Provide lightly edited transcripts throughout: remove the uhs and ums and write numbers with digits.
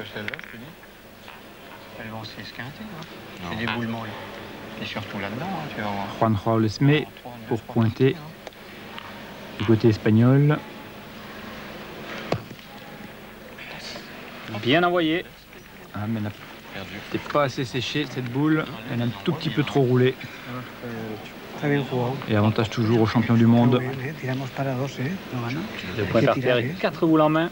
que celle-là, je te dis. Elles vont s'esquinter. Hein. C'est des boules molles. Et surtout là-dedans, hein, tu vas voir. Juan Raúl Esmé pour pointer du côté espagnol. Bien envoyé. Ah, mais elle n'était pas assez séchée cette boule. Elle a un tout petit peu trop roulé. Et avantage toujours au champion du monde. Le point par terre et 4 boules en main.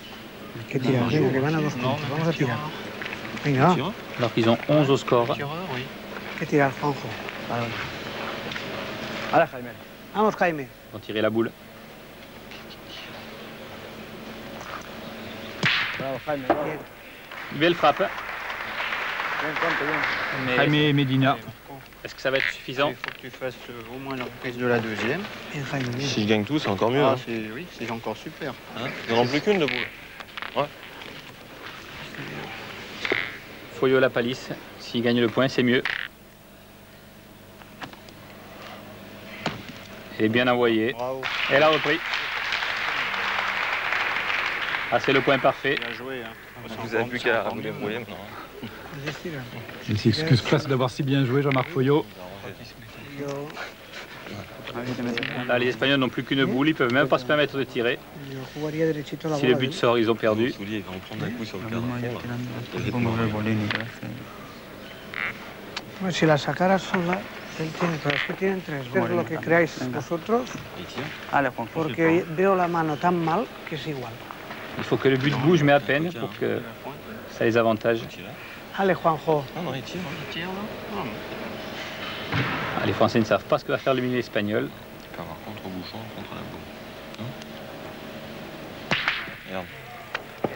Alors qu'ils ont 11 au score. Ils vont tirer la boule. Belle frappe. Jaime Medina. Est-ce que ça va être suffisant? Il faut que tu fasses au moins la reprise de la deuxième. S'ils gagnent tous, c'est encore mieux. Ah, Hein. oui, c'est encore super. Hein, ils n'en ont plus qu'une de boule. Ouais. Foyot la palisse. S'il gagne le point, c'est mieux. Elle est bien envoyée. Bravo. Elle a repris. Ah, c'est le point parfait. Bien joué. Hein. Vous avez plus qu'à vous débrouiller maintenant. Il s'excuse presque d'avoir si bien joué, Jean-Marc Foyot. Là, les Espagnols n'ont plus qu'une boule. Ils peuvent même pas se permettre de tirer. Si le but sort, ils ont perdu. Soulier, ils vont prendre un coup sur le cadre. Si la sacara sola, él tiene, pero es que tienen tres. Ver lo que creáis vosotros, porque veo la mano tan mal que es igual. Il faut que le but bouge, mais à peine, pour que ça les avantage. Allez, Juanjo. Non, non, il tire. Ah, les Français ne savent pas ce que va faire le milieu espagnol. Il peut avoir contre-bouchon contre la boule. Hein? Regarde.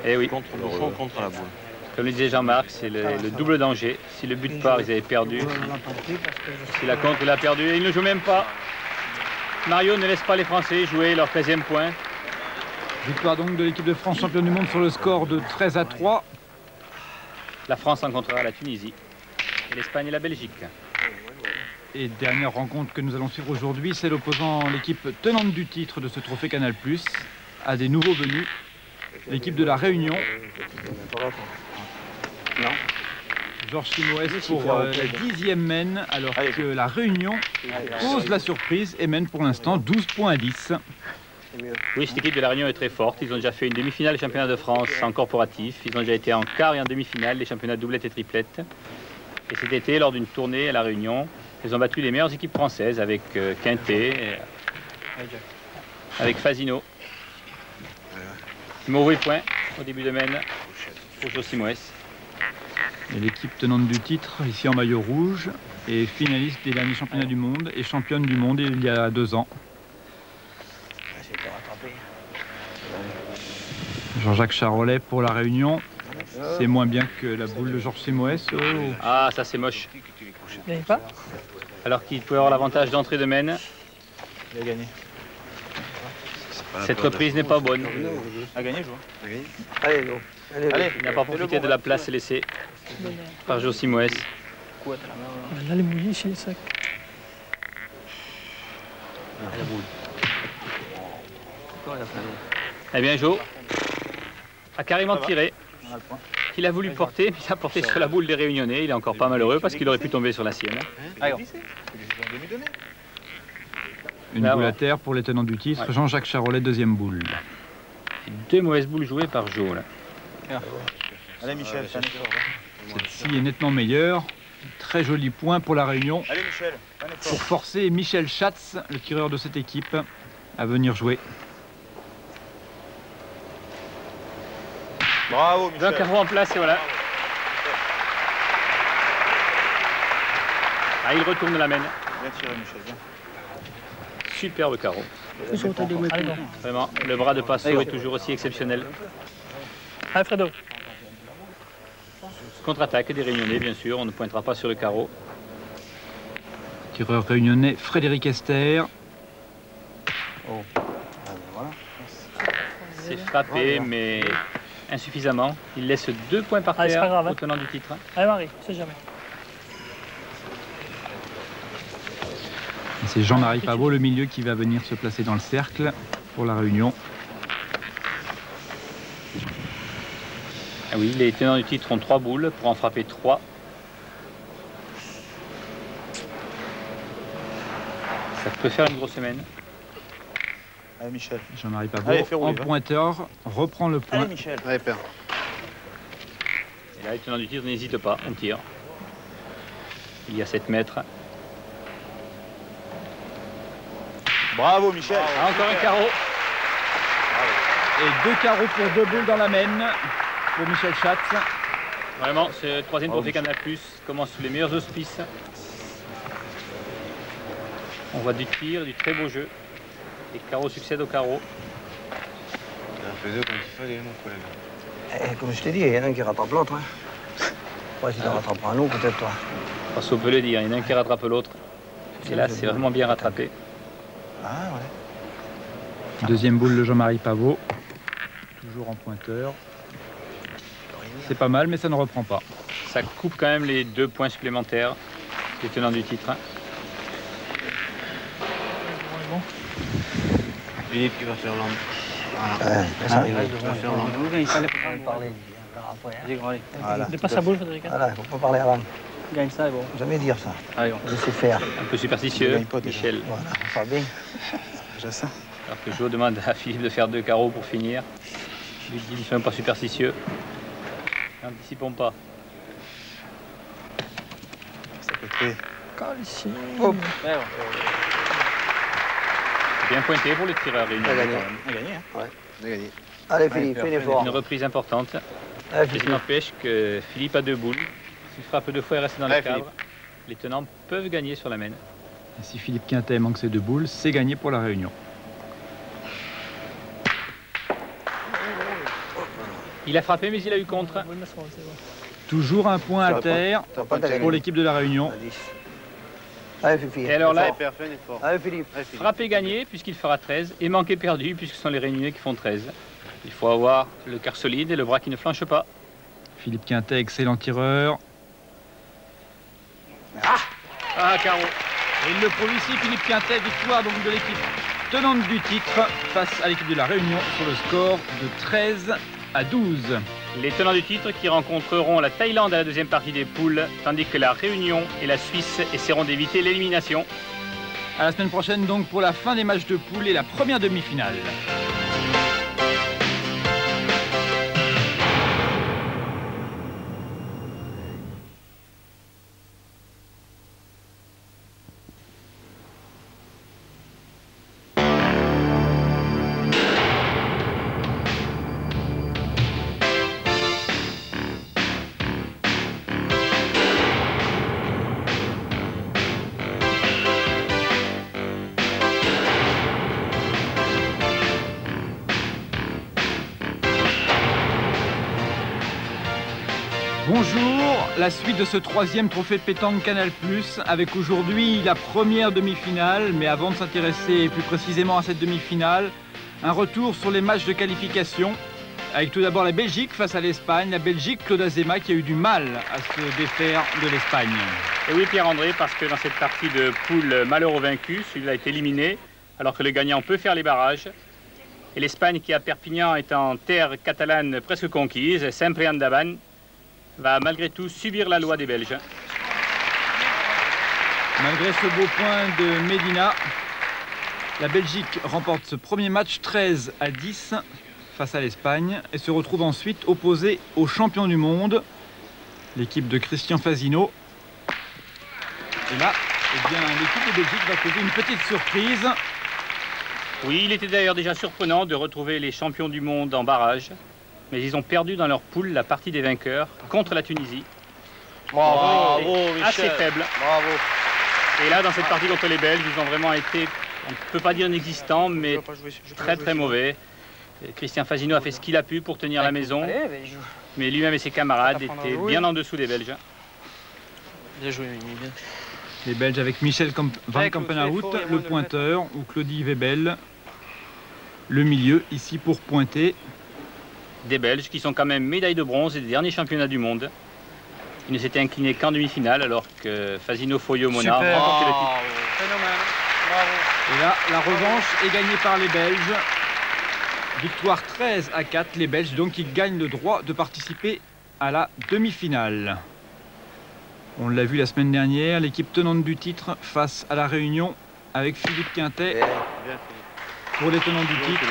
Eh oui, Contre-bouchon contre la boule. comme le disait Jean-Marc, c'est le double danger. Si le but part, ils avaient perdu. Si la contre, il a perdu. Et il ne joue même pas. Mario ne laisse pas les Français jouer leur 13e point. Victoire donc de l'équipe de France, championne du monde, sur le score de 13-3. La France rencontrera la Tunisie. Et l'Espagne et la Belgique. Et dernière rencontre que nous allons suivre aujourd'hui, c'est l'opposant, l'équipe tenante du titre de ce trophée Canal+, à des nouveaux venus, l'équipe de la Réunion. Georges Simoes pour la 10e mène, alors que la Réunion pose la surprise et mène pour l'instant 12 points à 10. Oui, cette équipe de la Réunion est très forte. Ils ont déjà fait une demi-finale des championnats de France en corporatif. Ils ont déjà été en quart et en demi-finale des championnats doublette et triplette. Et cet été, lors d'une tournée à la Réunion, ils ont battu les meilleures équipes françaises avec Quintet, avec Fasino. Mauvais point au début de mène pour Josimoes. Et l'équipe tenante du titre, ici en maillot rouge, est finaliste des derniers championnats du monde et championne du monde il y a 2 ans. Jean-Jacques Charolais pour la Réunion. C'est moins bien que la boule de Georges Simoes. Ah, ça c'est moche. Alors qu'il pouvait avoir l'avantage d'entrée de mène. Il a gagné. Cette reprise n'est pas bonne. A gagné, joue. Allez, go. Allez, Il n'a pas profité de la place laissée par Josimoes. Là, les mouillés chez les sacs. Eh bien, Jo a carrément tiré. Il a voulu porter, mais il a porté sur la boule des Réunionnais. Il est encore pas malheureux parce qu'il aurait pu tomber sur la sienne. Une boule à terre pour les tenants du titre. Ouais. Jean-Jacques Charolais, deuxième boule. 2 mauvaises boules jouées par Jo. Là. Allez, Michel. Celle-ci est nettement meilleure. Très joli point pour la Réunion. Allez, Michel. Pour forcer Michel Schatz, le tireur de cette équipe, à venir jouer. Bravo, Michel. Un carreau en place et voilà. Ah, il retourne la mène. Bien tiré, Michel. Bien. Superbe carreau. Vraiment, le bras de Passo est toujours aussi exceptionnel. Alfredo. Contre-attaque des Réunionnais, bien sûr. On ne pointera pas sur le carreau. Tireur réunionnais Frédéric Esther. C'est frappé, mais insuffisamment. Il laisse 2 points par Ah, c'est pas terre grave, hein. au tenant du titre. Allez, Marie, c'est jamais. C'est Jean-Marie Pavot, le milieu, qui va venir se placer dans le cercle pour la Réunion. Ah oui, les tenants du titre ont 3 boules pour en frapper 3. Ça peut faire une grosse semaine. Allez Michel. Jean-Marie Pavot en pointeur reprend le point. Allez Michel. Allez père. Et là, les tenants du titre n'hésitent pas, on tire. Il y a 7 mètres. Bravo Michel. Ah, encore un carreau. Et 2 carreaux pour 2 boules dans la main pour Michel Schatz. Vraiment, ce 3e trophée Canal+ commence sous les meilleurs auspices. On voit du tir, du très beau jeu. Les carreaux succèdent aux carreaux. Il en fait 2 comme il fallait, mon collègue. Comme je t'ai dit, il y en a un qui rattrape l'autre. Hein. Ouais, si t'en rattrapes un autre, peut-être toi. Parce qu'on peut le dire, il y en a un qui rattrape l'autre. Et là, c'est vraiment bien rattrapé. Ah ouais. 2e boule de Jean-Marie Pavot. Toujours en pointeur. C'est pas mal, mais ça ne reprend pas. Ça coupe quand même les 2 points supplémentaires des tenants du titre. Philippe qui va faire l'ombre. Voilà. Ça arrive. Il fallait parler. Voilà. Ne pas sa boule, Frédéric. Voilà, il ne faut pas parler avant. Gagne ça et bon. Jamais dire ça. Allez, on Laissez faire. Un peu superstitieux, Michel. Voilà, pas bien. Déjà ça. Alors que Jo demande à Philippe de faire 2 carreaux pour finir. Lui dit, ne soyons pas superstitieux. N'anticipons pas. Ça peut être. Colle ici. Hop. Bien pointé pour les tireurs réunis. On a gagné. On a gagné, hein. Ouais. On a gagné. Allez Philippe, fais l'effort. Une reprise importante. Allez Et Philippe. ça n'empêche que Philippe a 2 boules. S'il frappe 2 fois et reste dans le Allez, cadre, Philippe. les tenants peuvent gagner sur la main. Et si Philippe Quintet manque ses 2 boules, c'est gagné pour la Réunion. Il a frappé, mais il a eu contre. Oui, mais c'est bon. Toujours un point à terre T'as pas de pour l'équipe de la Réunion. Allez Fifi. Et alors là, Allez, père, fais un effort. Allez Philippe. frapper gagné puisqu'il fera 13 et manquer perdu puisque ce sont les Réunionnais qui font 13. Il faut avoir le cœur solide et le bras qui ne flanche pas. Philippe Quintet, excellent tireur. Ah, carreau. Et il le prouve ici, Philippe Quintet, victoire donc de l'équipe tenante du titre face à l'équipe de la Réunion sur le score de 13 à 12. Les tenants du titre qui rencontreront la Thaïlande à la 2e partie des poules, tandis que la Réunion et la Suisse essaieront d'éviter l'élimination. À la semaine prochaine donc pour la fin des matchs de poule et la première demi-finale. Bonjour, la suite de ce 3e trophée de pétanque Canal+, avec aujourd'hui la première demi-finale, mais avant de s'intéresser plus précisément à cette demi-finale, un retour sur les matchs de qualification, avec tout d'abord la Belgique face à l'Espagne, la Belgique, Claude Azéma qui a eu du mal à se défaire de l'Espagne. Et oui, Pierre-André, parce que dans cette partie de poule malheur au vaincu, celui-là est éliminé, alors que le gagnant peut faire les barrages. Et l'Espagne, qui à Perpignan est en terre catalane presque conquise, Saint-Priant d'Aban, va malgré tout subir la loi des Belges. Malgré ce beau point de Medina, la Belgique remporte ce premier match 13 à 10 face à l'Espagne et se retrouve ensuite opposée aux champions du monde, l'équipe de Christian Fasino. Et là, eh bien, l'équipe de Belgique va causer une petite surprise. Oui, il était d'ailleurs déjà surprenant de retrouver les champions du monde en barrage, mais ils ont perdu dans leur poule la partie des vainqueurs contre la Tunisie. Bravo Michel. Assez faible. Bravo. Et là, dans cette partie contre les Belges, ils ont vraiment été, on ne peut pas dire inexistants, mais très mauvais. Et Christian Fasino a fait ce qu'il a pu pour tenir la maison, mais lui-même et ses camarades étaient bien en dessous des Belges. Bien joué, Mimi, bien. Les Belges avec Michel Van Kampenhout, le pointeur, ou Claudie Webel, le milieu, ici pour pointer. Des Belges qui sont quand même médailles de bronze et des derniers championnats du monde. Ils ne s'étaient inclinés qu'en demi-finale, alors que Fasino, Foyo, Mona ont remporté le titre. Phénomène. Bravo. Et là, la revanche est gagnée par les Belges. Victoire 13-4, les Belges donc qui gagnent le droit de participer à la demi-finale. On l'a vu la semaine dernière, l'équipe tenante du titre face à la Réunion avec Philippe Quintet pour les tenants du titre.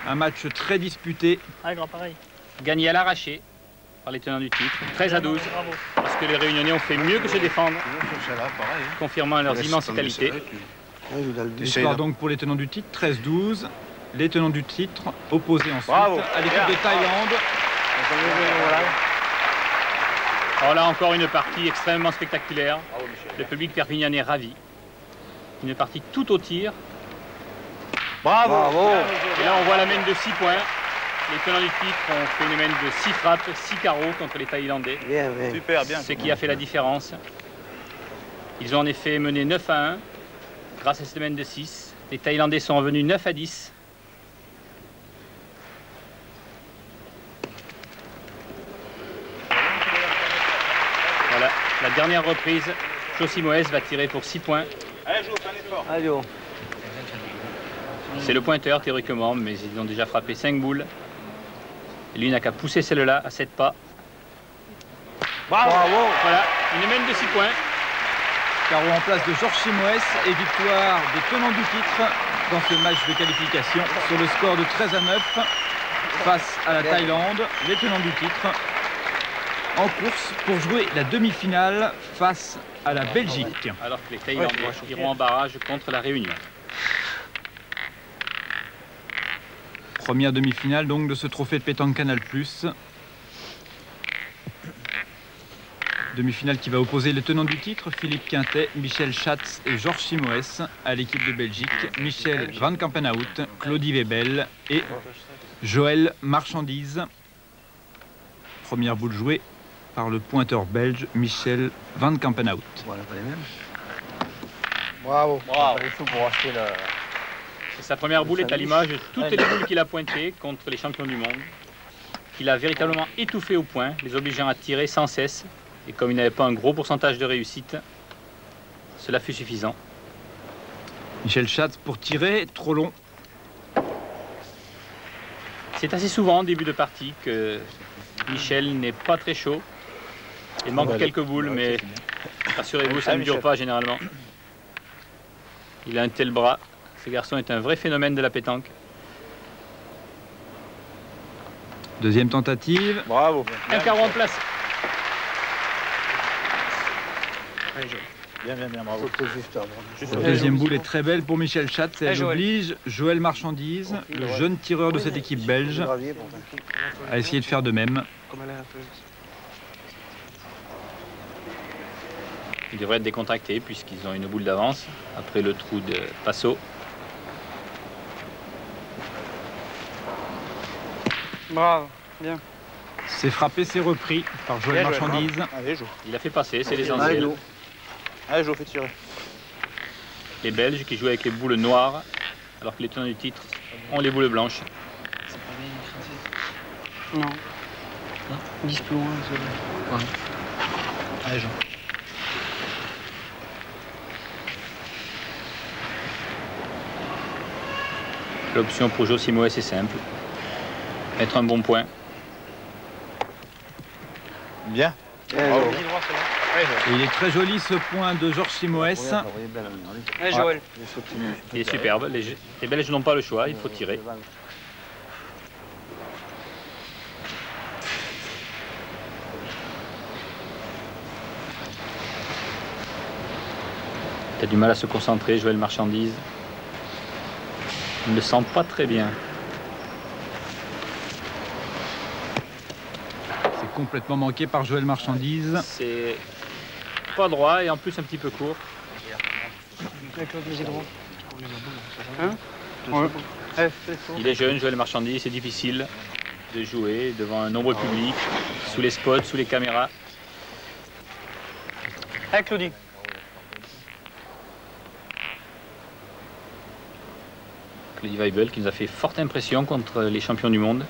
Un match très disputé. Ah, grand pareil. Gagné à l'arraché par les tenants du titre, 13-12, parce que les Réunionnais ont fait mieux que se défendre, confirmant leurs immenses qualités. Victoire donc pour les tenants du titre, 13-12. Les tenants du titre opposés ensuite à l'équipe de Thaïlande. Alors là encore une partie extrêmement spectaculaire. Le public perpignanais est ravi. Une partie tout au tir. Bravo. Et là on voit la mène de 6 points. Les tenants du titre ont fait une mène de 6 frappes, 6 carreaux contre les Thaïlandais. Super, bien. Ce qui a fait la différence. Ils ont en effet mené 9-1 grâce à cette mène de 6. Les Thaïlandais sont revenus 9-10. Voilà, la dernière reprise, Josi Moes va tirer pour 6 points. Allez, joue, fais un effort. Allez, oh. C'est le pointeur théoriquement, mais ils ont déjà frappé 5 boules. Et lui n'a qu'à pousser celle-là à 7 pas. Bravo. Voilà, une mène de 6 points. Carreau en place de Georges Simoes et victoire des tenants du titre dans ce match de qualification sur le score de 13-9 face à la Thaïlande. Les tenants du titre en course pour jouer la demi-finale face à la Belgique. Alors que les Thaïlandais iront en barrage contre la Réunion. Première demi-finale donc de ce trophée de pétanque Canal+. Demi-finale qui va opposer les tenants du titre, Philippe Quintet, Michel Schatz et Georges Simoes, à l'équipe de Belgique, Michel Van Campenhout, Claudie Webel et Joël Marchandise. Première boule jouée par le pointeur belge Michel Van Campenhout. Voilà, pas les mêmes. Bravo. Et sa première boule est à l'image de toutes les boules qu'il a pointées contre les champions du monde, qu'il a véritablement étouffé au point, les obligeant à tirer sans cesse. Et comme il n'avait pas un gros pourcentage de réussite, cela fut suffisant. Michel Schatz pour tirer, trop long. C'est assez souvent en début de partie que Michel n'est pas très chaud. Il manque quelques boules, mais rassurez-vous, ça ne dure pas généralement. Il a un tel bras. Ce garçon est un vrai phénomène de la pétanque. Deuxième tentative. Bravo. Un carreau en place. Bien, bravo. La deuxième boule est très belle pour Michel Schatz et elle oblige Joël Marchandise, le jeune tireur de cette équipe belge, à essayer de faire de même. Ils devraient être décontractés puisqu'ils ont une boule d'avance après le trou de Passo. Bravo, bien. C'est frappé, c'est repris par Joël Marchandise. Allez, joue. Il a fait passer, c'est l'essentiel. Allez, joue, fais tirer. Les Belges qui jouent avec les boules noires, alors que les tenants du titre ont les boules blanches. Non. 10 plus loin. Ouais. Allez, joue. L'option pour Josi Moes est simple. Mettre un bon point. Bien. Bravo. Et il est très joli ce point de Georges Simoes. Allez, Joël. Il est superbe. Les Belges n'ont pas le choix, il faut tirer. Il a du mal à se concentrer, Joël Marchandise. Il ne le sent pas très bien. C'est complètement manqué par Joël Marchandise. C'est pas droit et en plus un petit peu court. Il est jeune, Joël Marchandise, c'est difficile de jouer devant un nombreux public, sous les spots, sous les caméras. Allez, Claudie. Claudie Weibel qui nous a fait forte impression contre les champions du monde.